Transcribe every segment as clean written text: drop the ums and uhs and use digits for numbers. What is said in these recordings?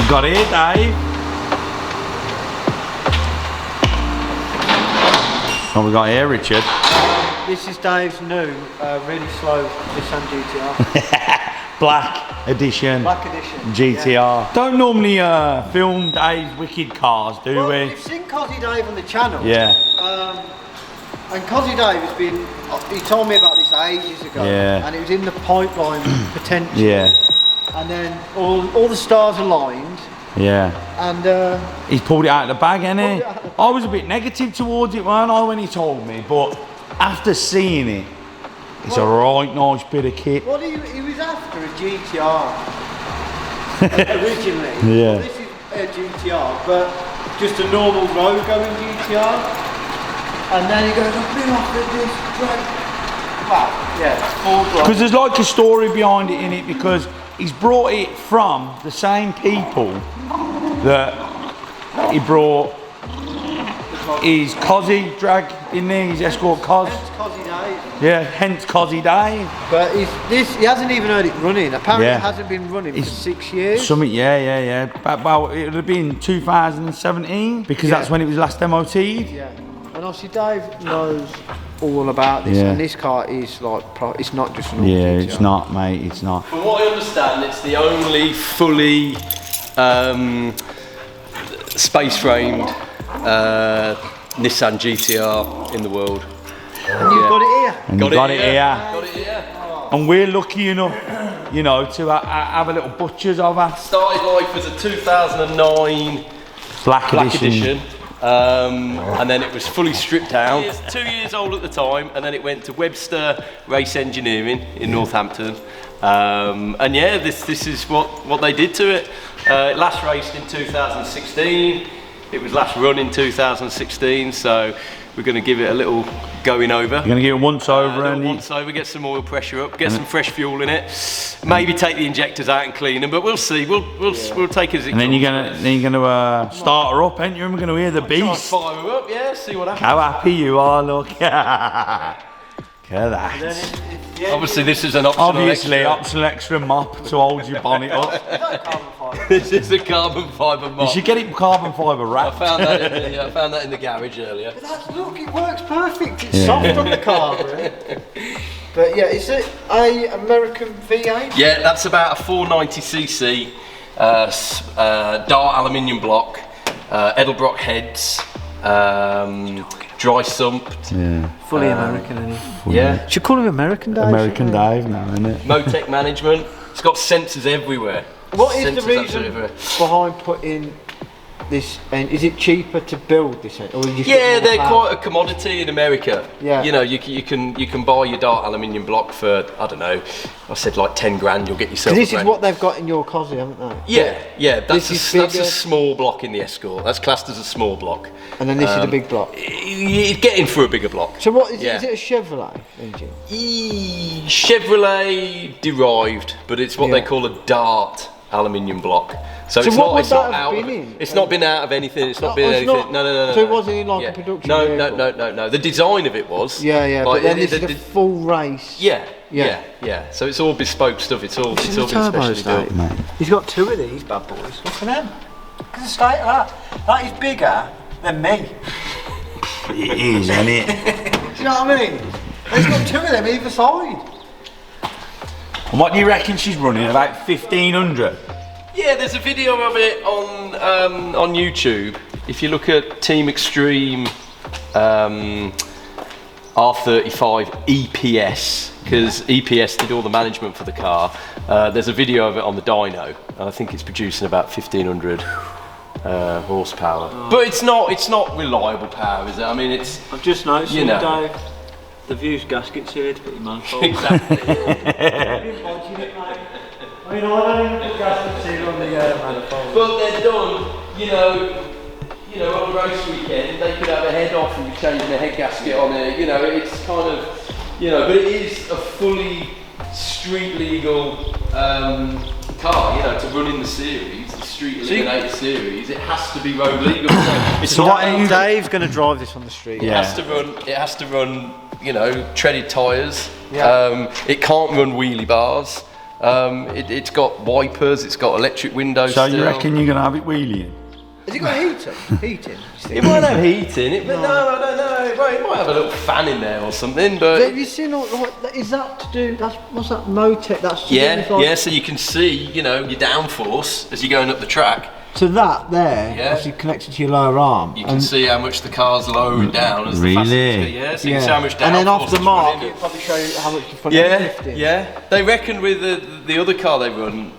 I've got it here, Dave. What we got here, Richard? This is Dave's new, really slow Nissan GTR. Black edition. Black edition. GTR. Yeah. Don't normally film Dave's wicked cars, do well, we? You've seen Cozzy Dave on the channel. Yeah. And Cozzy Dave has been, he told me about this ages ago. Yeah. And it was in the pipeline potential. Yeah. And then all the stars aligned. Yeah. And he's pulled it out of the bag, hasn't he? I was a bit negative towards it, weren't I, when he told me, but after seeing it, it's a right nice bit of kit. Well, he was after a GTR originally. Yeah. Well, this is a GTR, but just a normal road going GTR. And then he goes, I've been offered this drag. Wow, yeah. Because there's like a story behind it in it, because he's brought it from the same people that he brought his Cozzy drag in there, his Escort Cos. Hence Cozzy Dave. Yeah, hence Cozzy Dave. But he hasn't even heard it running. Apparently it hasn't been running for 6 years. Something, yeah. Well, it would have been 2017, because that's when it was last MOT'd. Yeah. And obviously Dave knows all about this, and this car is like, it's not just an GTR. It's not, mate, it's not. From what I understand, it's the only fully space-framed Nissan GTR in the world. And you've got it here. And got it here. Got it here. And we're lucky enough, you know, to have a little butcher's of us. Started life as a 2009 Black edition. And then it was fully stripped down. It was 2 years old at the time, and then it went to Webster Race Engineering in Northampton. And yeah, this is what they did to it. It last raced in 2016. It was last run in 2016, so we're going to give it a little going over. You're going to give it once over, and once over, get some oil pressure up, get some fresh fuel in it. Maybe take the injectors out and clean them, but we'll see. We'll take it as it comes. And then you're gonna start her up, ain't you? And we're gonna hear the beast. Fire her up, yeah. See what happens. How happy you are, look. Look at that. Obviously, this is an optional extra mop to hold your bonnet up. This is a carbon fibre mop. You should get it carbon fibre wrapped. I found that in the garage earlier. But look, it works perfect. It's soft on the car, right? But yeah, is it a American V8? Yeah, that's about a 490cc dart aluminium block, Edelbrock heads. Dry sumped. Yeah. Fully American, isn't he? Yeah. Should call him American Dave. American Dave now, isn't it? Motec management. It's got sensors everywhere. What is the reason behind putting this? And is it cheaper to build this? Or yeah, they're quite a commodity in America. Yeah. You know, you can buy your dart aluminium block for, I don't know, I said like 10 grand. You'll get yourself. This is what they've got in your Cozzy, haven't they? Yeah. That's a small block in the Escort. That's classed as a small block. And then this is a big block. You're getting for a bigger block. So what is it? Is it a Chevrolet engine? Chevrolet derived, but it's what they call a dart aluminium block. So it's not been out of anything. It's not been anything. No. So it wasn't in like a production vehicle? No. The design of it was. Yeah. But then this is a full race. Yeah. So it's all bespoke stuff. It's all been specially built. Mate. He's got two of these bad boys. Look at them. Look at the state of that. That is bigger than me. It is, isn't it? Do you know what I mean? He's got two of them either side. And what do you reckon she's running? About 1500? Yeah, there's a video of it on YouTube. If you look at Team Extreme R35 EPS, because EPS did all the management for the car. There's a video of it on the dyno, and I think it's producing about 1500 horsepower. But it's not reliable power, is it? I mean, it's. I've just noticed, Dave, they've used gaskets here to put your manifold. Exactly. I mean, I don't even put gaskets here on the manifold. But they're done, you know, on a race weekend, they could have a head off and be changing a head gasket on it. You know, it's kind of, but it is a fully street legal car, to run in the series, the street eliminator series. It has to be road legal. Dave's going to drive this on the street. It has to run, treaded tyres. Yeah. It can't run wheelie bars. It's got wipers, it's got electric windows. So still. you reckon you're gonna have it wheeling? Has it got heating? It might have heating, no, I don't know. It might have a little fan in there or something, but... Have you seen is that to do, what's that, Motec? That's to do with, like, so you can see, you know, your downforce as you're going up the track. So that there, actually connected to your lower arm. You can see how much the car's lowering down as the faster. Yeah, so you can see how much downforce. And then off the mark, it it'll probably show you how much the front end is lifting. Yeah. They reckon with the other car they run,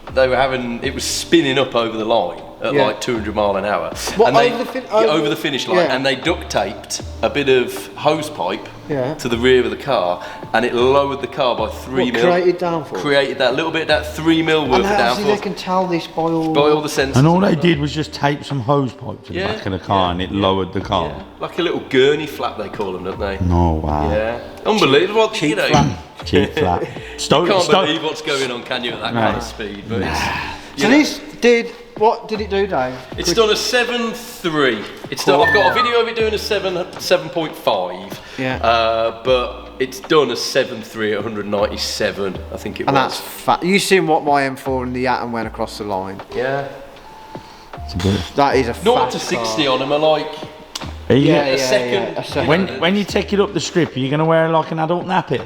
it was spinning up over the line at like 200 mile an hour. What, and over the finish line, and they duct taped a bit of hose pipe to the rear of the car, and it lowered the car by 3 mil. Created downforce. Created that little bit, that 3 mil worth of downforce. And they can tell this by all the sensors. And all they did was just tape some hose pipe to the back of the car, and it lowered the car. Yeah. Like a little gurney flap, they call them, don't they? No, wow. Yeah, unbelievable. Cheap flap. Cheap flap. Can't believe what's going on, can you, at that kind of speed? But so this did. What did it do, Dave? It's done a 7.3. I've got a video of it doing a 7.5. Yeah. But it's done a 7.3 at 197, I think it was. And that's fat. You seen what my M4 and the Atom went across the line? Yeah. That is a fast 0 to 60 on them are like. A second. When you take it up the strip, are you going to wear like an adult nappy?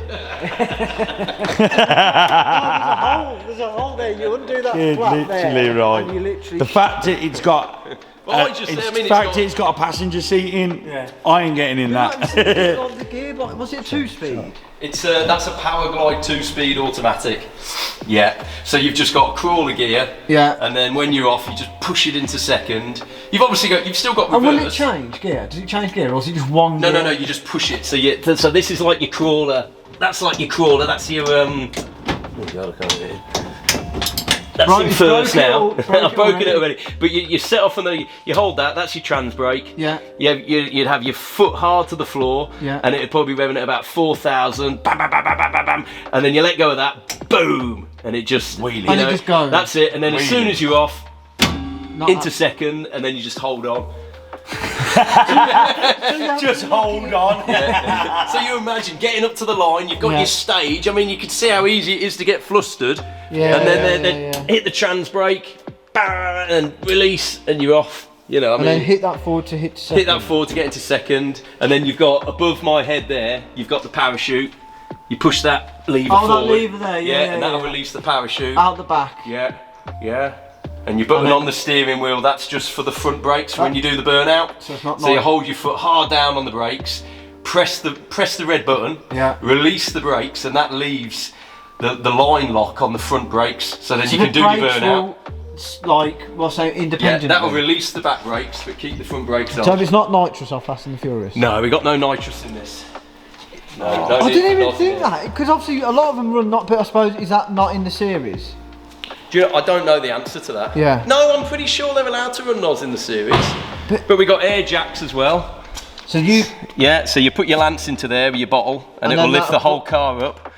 There's a hole there. You undo that flap there. Right. And you literally the fact that it's got. It's got a passenger seat in. I ain't getting in that. The gearbox. Was it a 2-speed? It's that's a Power Glide 2-speed automatic. Yeah. So you've just got a crawler gear. Yeah. And then when you're off, you just push it into second. You've still got reverse. And will it change gear? Does it change gear, or is it just one gear? No. You just push it. So this is like your crawler. That's like your crawler. That's your Oh God, I can't hear it. That's in first now. I've broken it already. But you set off and you hold that. That's your trans brake. Yeah. You'd have your foot hard to the floor. Yeah. And it'd probably be revving at about 4,000. Bam, bam, bam, bam, bam, bam, bam. And then you let go of that. Boom. And it just wheeling. And it just goes. That's it. And then as soon as you're off, into second, and then you just hold on. Just hold on. Yeah. So you imagine getting up to the line, you've got your stage. I mean, you could see how easy it is to get flustered. Yeah. And then hit the trans brake, bang, and release, and you're off. You know, then hit that forward to hit second. Hit that forward to get into second, and then you've got above my head there. You've got the parachute. You push that lever forward. Oh, that lever there. And that'll release the parachute out the back. Yeah. And your button on the steering wheel, that's just for the front brakes when you do the burnout. So you hold your foot hard down on the brakes, press the red button, release the brakes, and that leaves the line lock on the front brakes. So then you can do your burnout. Independently. That'll release the back brakes, but keep the front brakes on. So if it's not nitrous off Fast and the Furious? No, we got no nitrous in this. No, I didn't even think that, because obviously a lot of them run not, but I suppose, is that not in the series? I don't know the answer to that. Yeah. No, I'm pretty sure they're allowed to run NOS in the series. But we got air jacks as well. So you... Yeah, so you put your lance into there with your bottle, and it will lift the whole car up.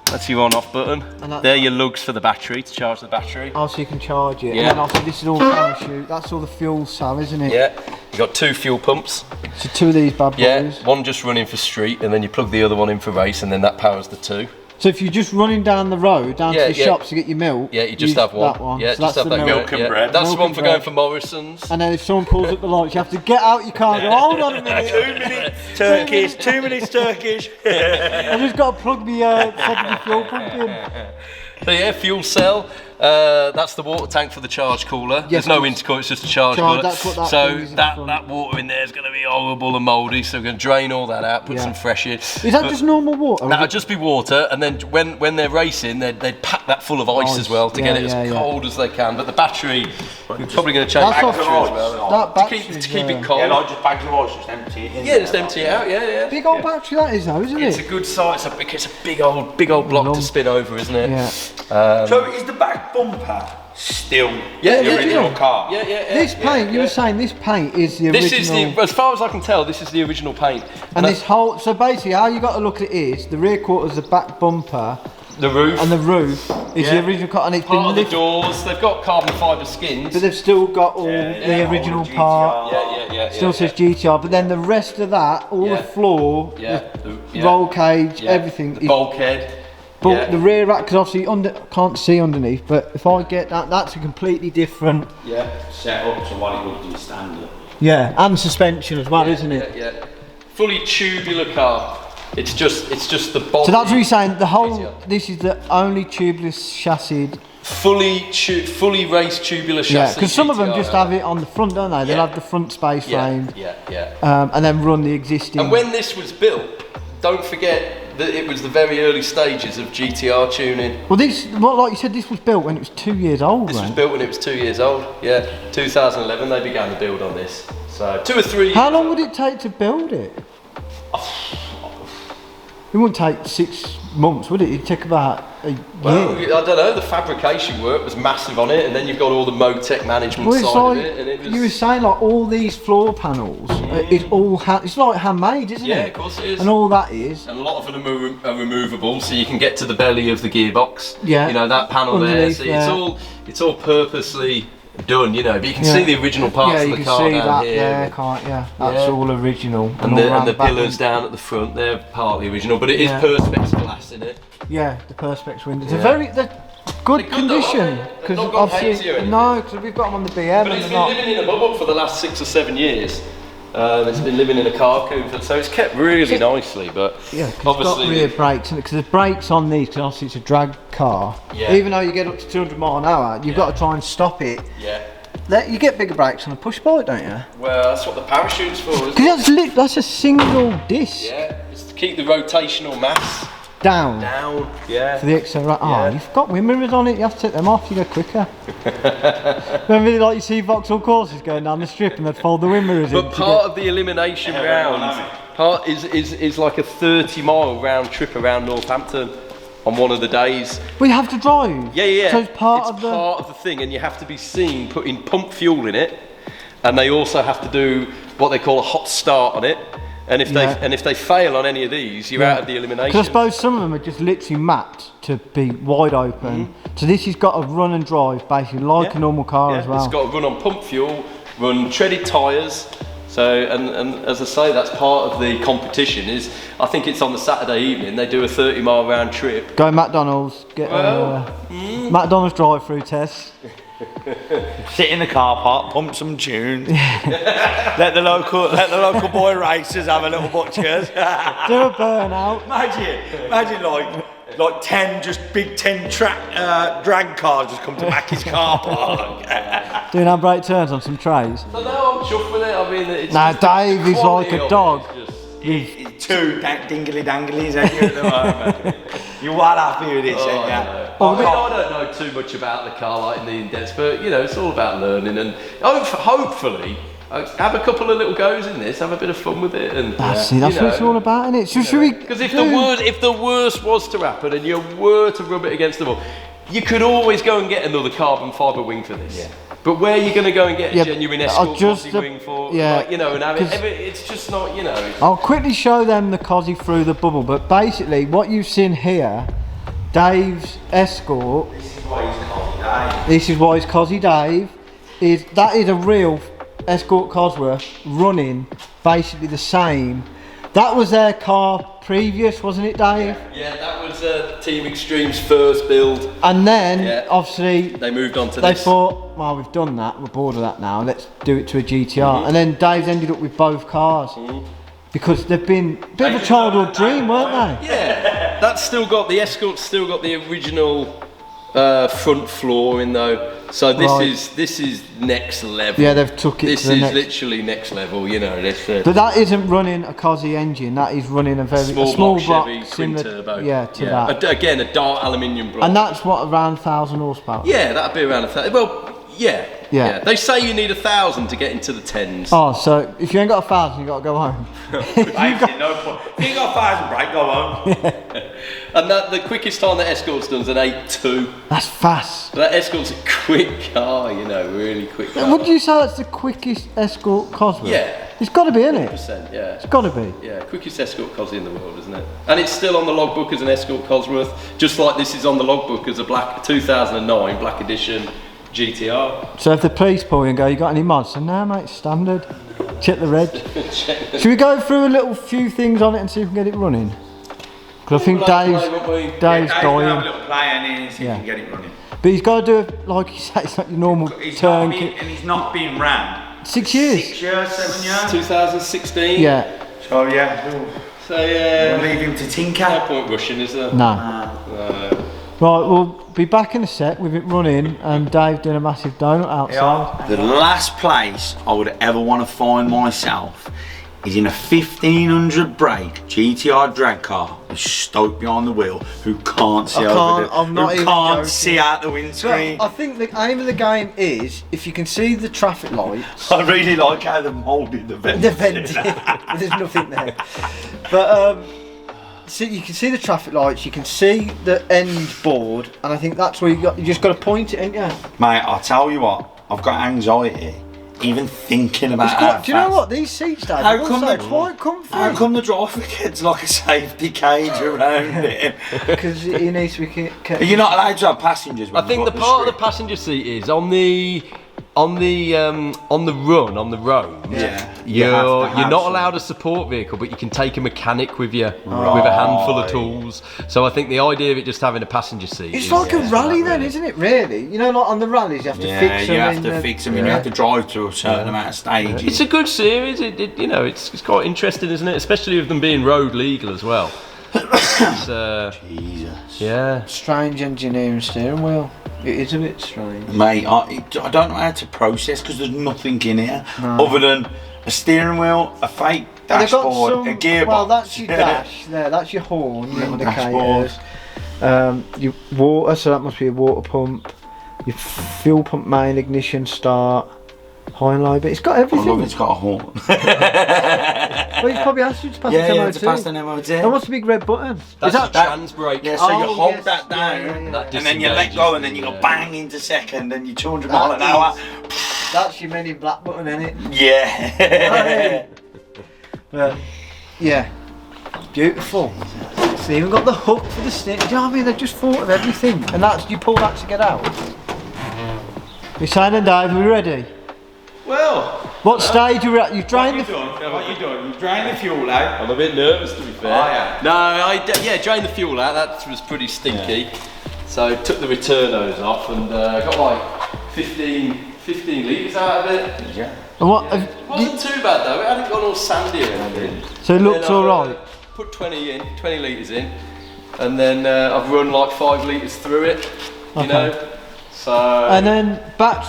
That's your on-off button. They're your lugs for the battery, to charge the battery. Oh, so you can charge it. Yeah. And then also this is all parachute. That's all the fuel cell, isn't it? Yeah. You got 2 fuel pumps. So 2 of these bad boys. Yeah, one just running for street, and then you plug the other one in for race, and then that powers the 2. So if you're just running down the road, to the shops to get your milk, you just have one. That one. Yeah, so just have that milk and bread. That's the one for going for Morrison's. And then if someone pulls up the lights, you have to get out your car and go, hold on a minute. 2 minutes Turkish, 2 minutes Turkish. I just got to plug the fuel pump in. So fuel cell. That's the water tank for the charge cooler. There's no intercooler, it's just a charge cooler. So that water in there is going to be horrible and mouldy, so we're going to drain all that out, put some fresh in. Is that just normal water? That'll just be water, and then when they're racing, they'd pack that full of ice as well to get it as cold as they can. But the battery, we're probably going to change the battery as well. To keep it cold. Yeah, like just bags of ice, just empty it in. Yeah, just empty it out, yeah. Big old battery that is though, isn't it? It's a good size, it's a big old block to spin over, isn't it? Yeah. So is the back bumper still the original car? Yeah. This paint, you were saying this paint is the original. This is as far as I can tell, this is the original paint. And this whole, so basically how you got to look at it is, the rear quarters, the back bumper, the roof, and the roof is the original car, and it's part of the doors. They've got carbon fibre skins, but they've still got all the original part. Still says GTR, but then the rest of that, all the floor, the roll cage, everything. The bulkhead. But the rear rack, because obviously can't see underneath, but if I get that, that's a completely different set up to what it would be standard. Yeah, and suspension as well, isn't it? Yeah. Fully tubular car. It's just the body. So that's what you're saying. The whole this is the only tubeless chassis. Fully race tubular chassis. Yeah, because some of them just have it on the front, don't they? They'll have the front space frame. And then run the existing. And when this was built, don't forget that it was the very early stages of GTR tuning. Well, like you said, this was built when it was 2 years old. This was built when it was 2 years old. Yeah, 2011 they began the build on this. So 2 or 3 years. How long would it take to build it? It wouldn't take 6 months, would it? It'd take about a year. Well, I don't know. The fabrication work was massive on it, and then you've got all the Motec management side of it. And it was... You were saying like all these floor panels, it's all it's like handmade, isn't it? Yeah, of course it is. And all that is. And a lot of them are removable, so you can get to the belly of the gearbox. Yeah. You know that panel there. So it's all purposely done, you know, but you can see the original parts of the car down here. Yeah, can't you? That's all original. And the pillars down at the front, they're partly original, but it is Perspex glass in it. Yeah, the Perspex windows. They're good condition. Because obviously, no, because we've got them on the BM. But it's been living in a bubble for the last 6 or 7 years. It's been living in a car coupe, so it's kept really nicely. But yeah, it's got rear brakes, because there's brakes on these, because obviously it's a drag car. Yeah. Even though you get up to 200 miles an hour, you've got to try and stop it. Yeah. You get bigger brakes on a push bike, don't you? Well, that's what the parachute's for, isn't it? Because that's a single disc. Yeah, it's to keep the rotational mass down. Yeah. For the accelerator. Oh, you've got wind mirrors on it, you have to take them off, you go quicker. Remember, like you see Vauxhall courses going down the strip and they'd fold the wind mirrors in. But part of the elimination round is like a 30-mile round trip around Northampton on one of the days. We have to drive? Yeah. So it's part of the thing, and you have to be seen putting pump fuel in it, and they also have to do what they call a hot start on it. And if they fail on any of these, you're out of the elimination. Because I suppose some of them are just literally mapped to be wide open. So this has got to run and drive basically like a normal car as well. It's got to run on pump fuel, run treaded tyres. So and as I say, that's part of the competition. I think it's on the Saturday evening. They do a 30-mile round trip. Go McDonald's, get McDonald's drive-through test. Sit in the car park, pump some tunes. let the local boy racers have a little butchers. Do a burnout. Imagine like 10 big 10 drag cars just come to Mackie's car park. Doing handbrake turns on some trays. So now I'm chuffed with it. I mean, it's Dave is like a dog. He's two dingly danglies at you at the moment. You're well happy with it, ain't you? I don't know too much about the car, like in the in-depth, but you know, it's all about learning, and hopefully have a couple of little goes in this, have a bit of fun with it, and that's what it's all about, isn't it? So should we? Because if the worst was to happen, and you were to rub it against the wall, you could always go and get another carbon fibre wing for this. Yeah. But where are you going to go and get a genuine Escort Cosy wing for? Like, you know, and have it, it's just not, you know. I'll quickly show them the Cosy through the bubble, but basically what you've seen here, Dave's Escort. This is why he's Cosy Dave. This is why he's Cosy Dave. That is a real Escort Cosworth running basically the same. That was their car previous, wasn't it, Dave? Yeah, that was Team Extreme's first build. And then, obviously, they moved on to this. They thought, well, we've done that, we're bored of that now, let's do it to a GTR. And then Dave's ended up with both cars. Because they've been a bit of a childhood dream, weren't they? Yeah, the Escort's still got the original front floor in though. So this is next level. Yeah, they've took it to the next. This is literally next level, you know. But that isn't running a Cosy engine. That is running a small block Chevy twin turbo. Yeah, that. Again, a dark aluminium block. And that's what, around 1,000 horsepower. Yeah, that'd be around 1,000. Well, yeah. They say you need 1,000 to get into the 10s. Oh, so if you ain't got 1,000, you got to go home. If you ain't got 1,000 brake, go home. And the quickest time that Escort's done is an 8.2. That's fast. That Escort's a quick car, you know, really quick car. Would you say that's the quickest Escort Cosworth? Yeah. It's got to be, isn't it? 100%, yeah. It's got to be. Yeah, quickest Escort Cosy in the world, isn't it? And it's still on the logbook as an Escort Cosworth, just like this is on the logbook as a 2009 Black Edition GTR. So if the police pull you and go, you got any mods? So no, mate, standard. Check the reg. Should we go through a few things on it and see if we can get it running? Because I think Dave's Dave's gonna have a dying. little play and see if Yeah. he can get it running. But he's got to do it, like you say, it's not your normal turn kit. And he's not been ran. 6 years. 6 years, 7 years. 2016. Yeah. So yeah, So yeah. we'll leave him to tinker. No point rushing, is there? No. Right, we'll be back in a sec with it running and Dave doing a massive donut outside. The last place I would ever want to find myself is in a 1500 brake GTR drag car with stoked behind the wheel who can't see over the, I'm not who even can't joking. see out the windscreen. I think the aim of the game is if you can see the traffic lights. I really like how they've moulded the vent. The vent, there's nothing there. But see, you can see the traffic lights, you can see the end board, and I think that's where you just got to point it, ain't you? Mate, I'll tell you what, I've got anxiety even thinking about how Do you know fast. what? These seats, Dave, How come they're they- quite comfy. How come the driver gets like a safety cage around him? Because he needs to be kept. You're not allowed to have passengers when I think you the go up part of the street. passenger seat is on the run on the road. Yeah. You're have not some. allowed a support vehicle, but you can take a mechanic with you with a handful of tools. So I think the idea of it just having a passenger seat. It's is, like a rally not then, really. isn't it? Really? You know, like on the rallies, you have to fix them. you have in to the- fix them and you have to drive to a certain amount of stages. It's a good series. You know, it's quite interesting, isn't it? Especially with them being road legal as well. It's, Jesus. yeah. Strange engineering steering wheel. It is a bit strange. Mate, I don't know how to process because there's nothing in here other than a steering wheel, a fake They've got dashboard, some- a gearbox. Well, that's your dash there. That's your horn, your Little indicators. Your water, so that must be a water pump. Your fuel pump main, ignition, start, high and low. But it's got I everything. love it's got a horn. Well, he's probably asked you to pass yeah, it yeah, MOT. to pass an MOT. And what's the big red button? That's Is the that trans brake. Yeah, so you Oh, hold yes. that down, Yeah, yeah, yeah. That and then you let go, and then you go disengages, bang into second, and you're 200 mile an That hour. That's your Men in Black button, isn't it? Yeah. But yeah, beautiful. It's even got the hook for the stick. Do you know what I mean? They've just thought of everything, and that's you pull that to get out. You're saying, and Dave, are we ready? Well, What stage are we at? You've drained the. What you doing? You drain the fuel out. I'm a bit nervous, to be fair. Oh, yeah. No, drained the fuel out. That was pretty stinky. So took the return hose off and got like 15 litres out of it. Yeah. And what? It wasn't too bad though. It hadn't gone all sandy or anything. So it looks Then all I, right. Put 20 litres in, and then I've run like 5 litres through it. You know. So. And then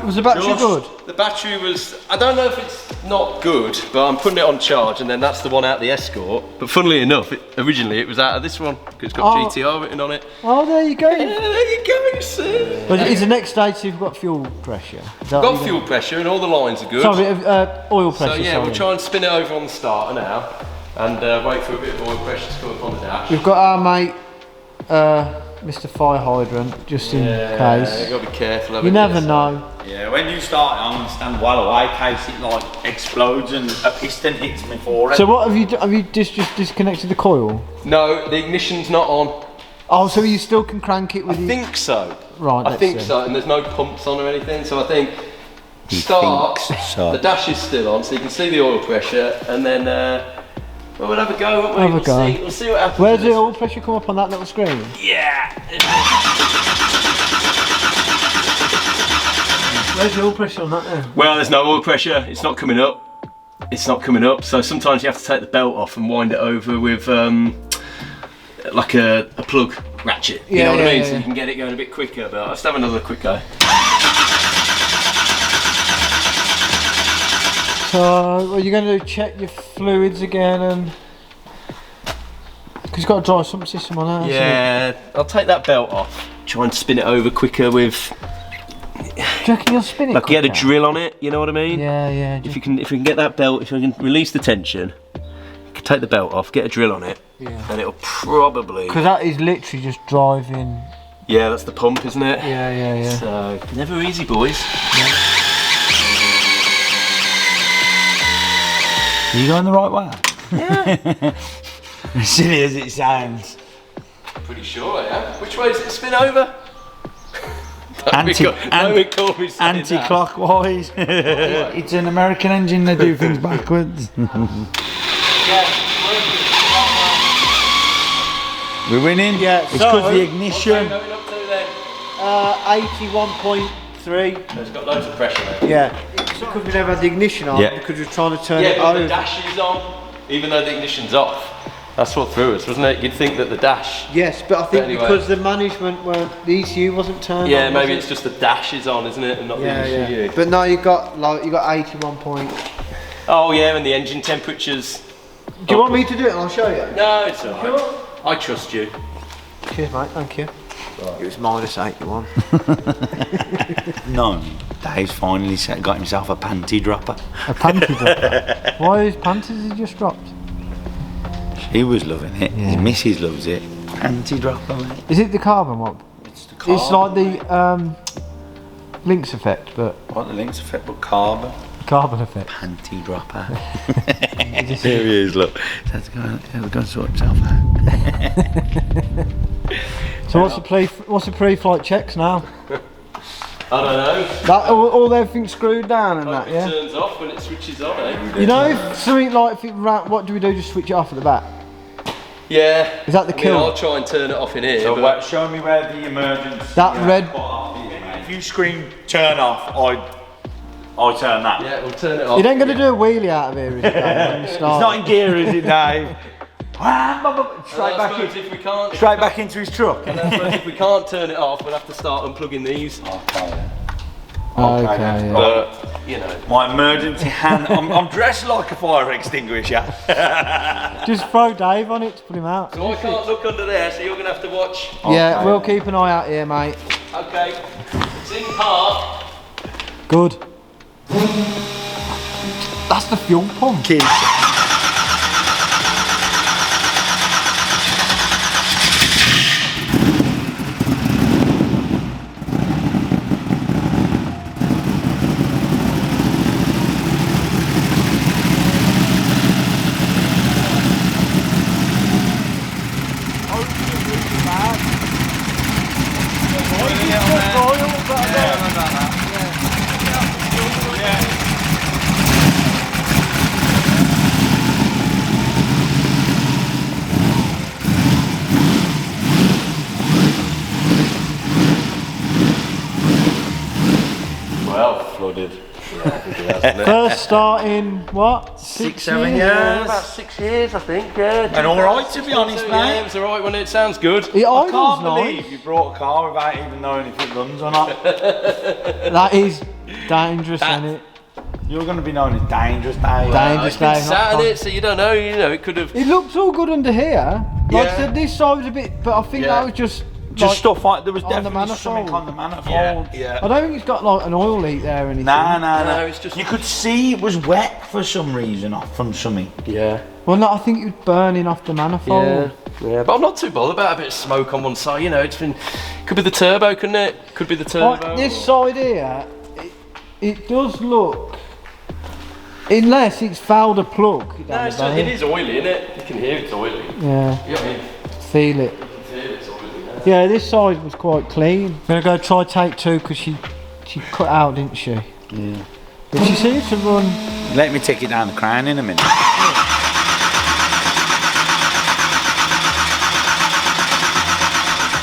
was the battery good? The battery was, I don't know if it's not good, but I'm putting it on charge and then that's the one out the Escort. But funnily enough, originally it was out of this one, because it's got Oh. GTR written on it. Oh, there you go. Yeah, there you go, see. But is the next stage so you've got fuel pressure? Is that what Got you're fuel pressure and all the lines are good. Sorry, oil pressure. So yeah, sorry. we'll try and spin it over on the starter now and wait for a bit of oil pressure to come up on the dash. We've got our mate, Mr. Fire Hydrant, just in case. You've got to be careful. You haven't never So- know. Yeah, when you start, I understand well away case it like explodes and a piston hits me for it. So what have you have you just disconnected the coil? No, the ignition's not on. Oh, so you still can crank it I with your... think so. Right, I let's think see. so, and there's no pumps on or anything, so I think start, thinks so. the dash is still on, so you can see the oil pressure, and then well, we'll have a go, won't we? Have a go. We'll see what happens. Where's with the this. oil pressure come up on that little screen? Yeah. Where's the oil pressure on that then? Well, there's no oil pressure. It's not coming up. It's not coming up. So sometimes you have to take the belt off and wind it over with like a plug ratchet. You Yeah, know what I yeah, mean? yeah, So yeah. you can get it going a bit quicker. But let's have another quick go. So, are you going to check your fluids again and... Because you've got a dry sump system on that. Yeah, I'll take that belt off. Try and spin it over quicker with. Do you reckon you'll spin it Like get a quicker? drill on it, you know what I mean? Yeah, yeah. If we can get that belt, if we can release the tension, you can take the belt off, get a drill on it, Yeah. and it'll probably. Because that is literally just driving... Yeah, that's the pump, isn't it? Yeah, yeah, yeah. So never easy, boys. Are you going the right way? Yeah. As silly as it sounds. Pretty sure I am. Which way does it spin over? Anti-clockwise. It's an American engine, they do things backwards. We're winning? Yeah, It's so- because the ignition. Going up to then. 81.3. It's got loads of pressure there. Yeah. It's because we never had the ignition on Yeah. because we're trying to turn Yeah, it but the over. dash is on, even though the ignition's off. That's what threw us, wasn't it? You'd think that the dash. Yes, but I think Anyway. because the management weren't, the ECU wasn't turned Yeah, on. maybe was it's just the dash is on, isn't it, and not Yeah, the yeah. ECU. But no, you got 81 point. Oh yeah, and the engine temperatures. Do you want me to do it and I'll show you? No, it's alright. Sure. I trust you. Cheers, mate. Thank you. It was minus 81. No, Dave's finally got himself a panty dropper. A panty dropper. Why his panties he just dropped? He was loving it. Yeah. His missus loves it. Panty dropper, mate. Is it the carbon one? It's the It's like the Lynx effect, but What the links effect, but carbon. carbon effect. Panty dropper. There he is, look. He's go and sort himself out. So what's the pre-flight checks now? I don't know. That all everything's screwed down and Hope that, it yeah. turns off when it switches on, eh? You know, if something like if it ran, what do we do? Just switch it off at the back? Yeah. Is that the kill? I'll try and turn it off in here. So but show me where the emergency. That red. If you scream turn off, I turn that. yeah, we'll turn it off. You ain't gonna do a wheelie out of here, is it? Dave, when you It's start? not in gear, is it, Dave? Straight I back suppose in. if we can't, Straight back into his truck. I suppose if we can't turn it off, we'll have to start unplugging these. Okay, yeah. But you know, My emergency hand. I'm dressed like a fire extinguisher. Just throw Dave on it to put him out. so I can't look under there. So you're gonna have to watch. Yeah, Okay. we'll keep an eye out here, mate. Okay. It's in park. Good. That's the fuel pump. Kids. Well, flooded. First start in what? 6-7 years. About 6 years, I think. Yeah. And alright, to be honest, Yeah, mate. it was alright when it sounds good. It I idles can't nice. believe you brought a car without even knowing if it runs or not. That is dangerous, isn't it? You're going to be known as dangerous, Dave. Dangerous. It's been Dave, not sat in fun. it, so you don't know. You know, it could have. It looks all good under here. Like I Yeah. said, this side was a bit, but I think Yeah. that was just Just like, stuff like there was on the definitely something manifold. on the manifold. Yeah. I don't think it's got like an oil leak there or anything. Nah. No, it's just- You could see it was wet for some reason, off from something. Yeah. Well, no, I think it was burning off the manifold. Yeah, but I'm not too bothered about a bit of smoke on one side. You know, it's been. Could be the turbo, couldn't it? Could be the turbo. Like, this side here, it does look. Unless it's fouled a plug. No, down it's the just, back. it is oily, isn't it? You can hear it's oily. Yeah, You know what I mean? feel it. You can hear it's oily. Yeah, this side was quite clean. I'm gonna go try take two because she cut out, didn't she? Yeah. But she seems to run. Let me take it down the crown in a minute.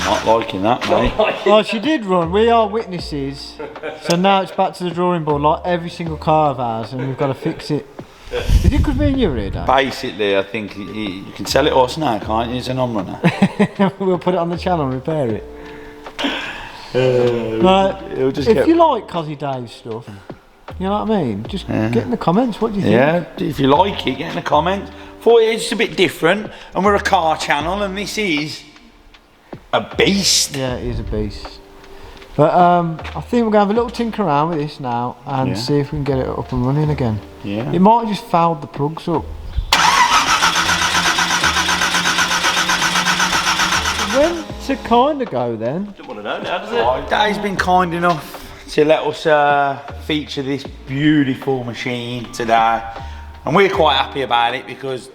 Not liking that, mate. Oh, she did run. We are witnesses. So now it's back to the drawing board, like every single car of ours, and we've got to fix it. Is it because me and you were here, Dave? Basically, I think you can sell it us now, can't you? It's an on-runner. We'll put it on the channel and repair it. Right, It'll just if get- you like Cozzy Dave's stuff, you know what I mean? Just get in the comments. What do you think? Yeah, if you like it, get in the comments. Thought it's a bit different, and we're a car channel, and this is a beast. Yeah, it is a beast. But I think we're going to have a little tinker around with this now and Yeah. see if we can get it up and running again. Yeah. It might have just fouled the plugs up. When to kind of go then? Don't want to know now, does it? Dave's been kind enough to let us feature this beautiful machine today, and we're quite happy about it because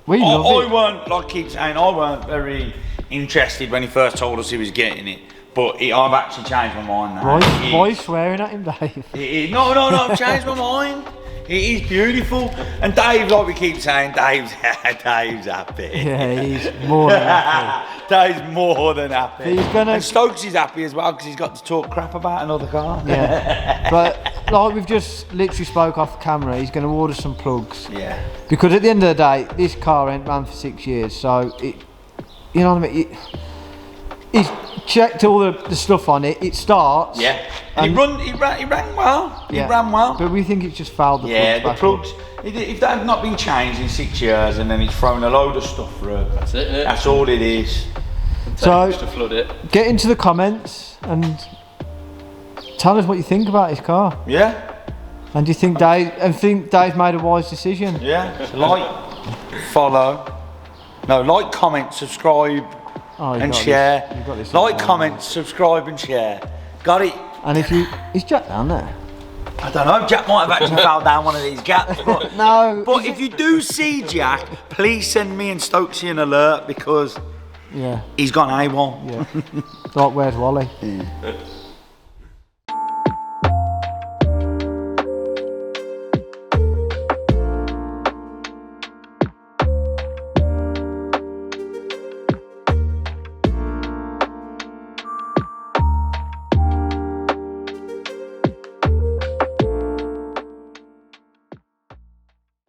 We love I it. weren't, like keep saying, I weren't very interested when he first told us he was getting it, but I've actually changed my mind now. Why are you swearing at him, Dave? No, I've changed my mind. It is beautiful. And Dave, like we keep saying, Dave's happy. Yeah, he's more than happy. Dave's more than happy. He's gonna... And Stokes is happy as well because he's got to talk crap about another car. Yeah, but like we've just literally spoke off the camera, he's going to order some plugs. Yeah. Because at the end of the day, this car ain't ran for 6 years, so it, you know what I mean. He's checked all the stuff on it. It starts. Yeah. And he ran well. Yeah. He ran well. But we think it's just fouled the plugs. Yeah, the back plugs. If they have not been changed in 6 years, and then he's thrown a load of stuff through. That's it, isn't it? That's all it is. So to flood it. get into the comments and tell us what you think about his car. Yeah. And do you think Dave's made a wise decision? Yeah. Like, follow. No, like, comment, subscribe, and share. Like, comment, subscribe, and share. Got it. And if you, is Jack down there? I don't know. Jack might have actually fell down one of these gaps. But No. But if you do see Jack, please send me and Stokesy an alert because Yeah. he's gone AWOL. Yeah. Like, where's Wally?